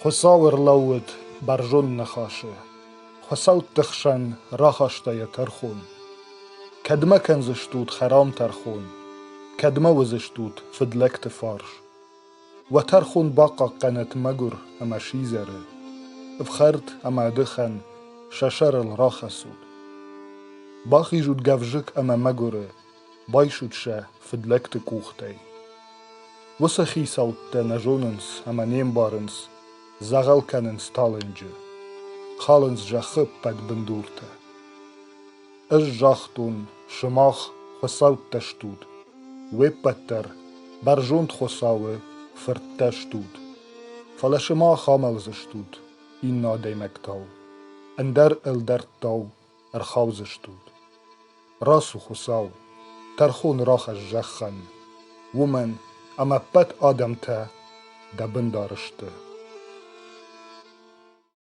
خساور لود برژون نخاشه خساوت تخشن راخاشتا يترخون كدما كنزشتوت خرام ترخون كدما وزشتوت فدلكت فارش وترخون باقا قنت مجر أما شيزره بخرت أما دخن ششر الراخسود باخي جود جفجك أما مجره بايشود شه فدلكت كوختي وسخي صوت نجوننس أما نيم بارنس زغل كننس تالنجه خالنس جخب بد بندورته جاختون شماخ خساوت تشتود ويبتر برجوند خساوه فرتشتود فلشماخ عملزشتود إنا ديمكتاو اندر الدرتاو ارخاوزشتود راسو خساو ترخون راخ الجخن ومن أما بات آدمته دبن دارشته